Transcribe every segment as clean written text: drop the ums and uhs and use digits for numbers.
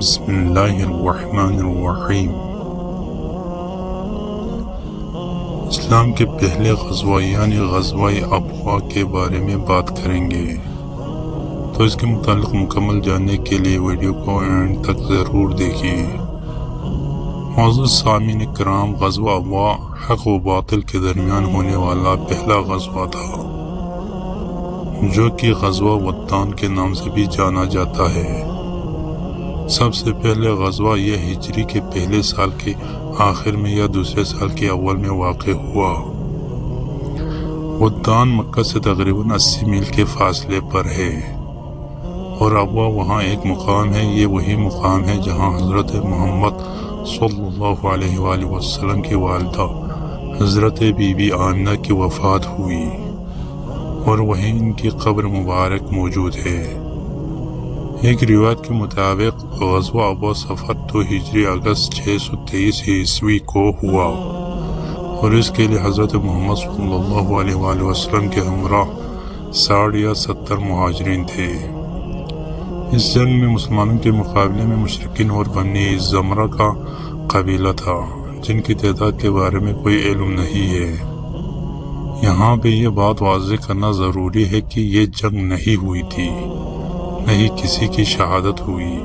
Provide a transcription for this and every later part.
بسم اللہ الرحمن الرحیم۔ اسلام کے پہلے غزوہ یعنی غزوہ ابواء کے بارے میں بات کریں گے، تو اس کے متعلق مکمل جاننے کے لیے ویڈیو کو اینڈ تک ضرور دیکھیں۔ معزز سامعین کرام، غزوہ ابواء حق و باطل کے درمیان ہونے والا پہلا غزوہ تھا، جو کہ غزوہ ودان کے نام سے بھی جانا جاتا ہے۔ سب سے پہلے غزوہ یہ ہجری کے پہلے سال کے آخر میں یا دوسرے سال کے اول میں واقع ہوا۔ ودان مکہ سے تقریباً 80 میل کے فاصلے پر ہے، اور ابواء وہاں ایک مقام ہے۔ یہ وہی مقام ہے جہاں حضرت محمد صلی اللہ علیہ وآلہ وسلم کی والدہ حضرت بی بی آمنہ کی وفات ہوئی، اور وہیں ان کی قبر مبارک موجود ہے۔ ایک روایت کے مطابق غزوہ ابواء صفر 2 ہجری اگست 623 عیسوی کو ہوا، اور اس کے لیے حضرت محمد صلی اللہ علیہ وآلہ وسلم کے ہمراہ 60 یا 70 مہاجرین تھے۔ اس جنگ میں مسلمانوں کے مقابلے میں مشرکین اور بنی زمرہ کا قبیلہ تھا، جن کی تعداد کے بارے میں کوئی علم نہیں ہے۔ یہاں پہ یہ بات واضح کرنا ضروری ہے کہ یہ جنگ نہیں ہوئی تھی، نہ ہی کسی کی شہادت ہوئی،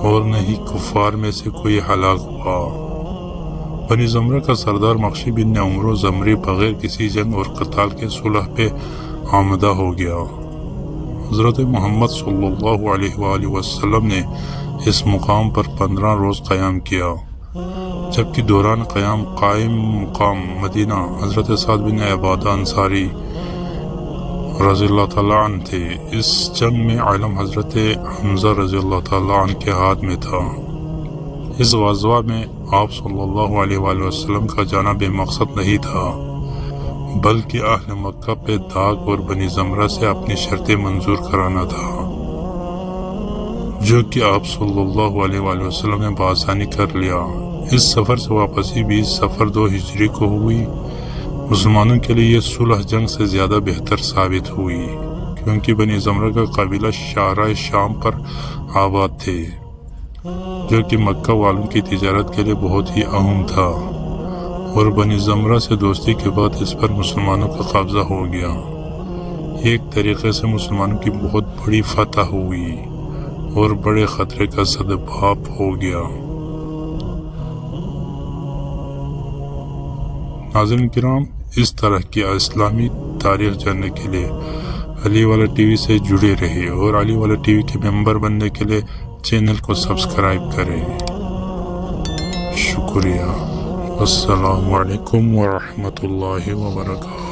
اور نہ ہی کفار میں سے کوئی ہلاک ہوا۔ بنی زمرہ کا سردار مخشی بن عمرو زمری بغیر کسی جنگ اور قتال کے صلح پہ آمدہ ہو گیا۔ حضرت محمد صلی اللہ علیہ وآلہ وسلم نے اس مقام پر 15 روز قیام کیا، جبکہ دوران قائم مقام مدینہ حضرت سعد بن عبادہ انصاری رضی اللہ تعالیٰ عنہ تھے۔ اس جنگ میں علم حضرت حمزہ رضی اللہ تعالیٰ عنہ کے ہاتھ میں تھا۔ اس غزوہ میں آپ صلی اللہ علیہ وآلہ وسلم کا جانا بے مقصد نہیں تھا، بلکہ اہل مکہ پہ داغ اور بنی زمرہ سے اپنی شرطیں منظور کرانا تھا، جو کہ آپ صلی اللہ علیہ وآلہ وسلم نے بآسانی کر لیا۔ اس سفر سے واپسی 20 صفر 2 ہجری کو ہوئی۔ مسلمانوں کے لیے یہ صلح جنگ سے زیادہ بہتر ثابت ہوئی، کیونکہ بنی زمرہ کا قبیلہ شاہراہ شام پر آباد تھے، جو کہ مکہ والوں کی تجارت کے لیے بہت ہی اہم تھا، اور بنی زمرہ سے دوستی کے بعد اس پر مسلمانوں کا قبضہ ہو گیا۔ ایک طریقے سے مسلمانوں کی بہت بڑی فتح ہوئی اور بڑے خطرے کا سبب ہو گیا۔ ناظرین کرام، اس طرح کی اسلامی تاریخ جاننے کے لیے علی والا ٹی وی سے جڑے رہے، اور علی والا ٹی وی کے ممبر بننے کے لیے چینل کو سبسکرائب کریں۔ شکریہ۔ السلام علیکم ورحمۃ اللہ وبرکاتہ۔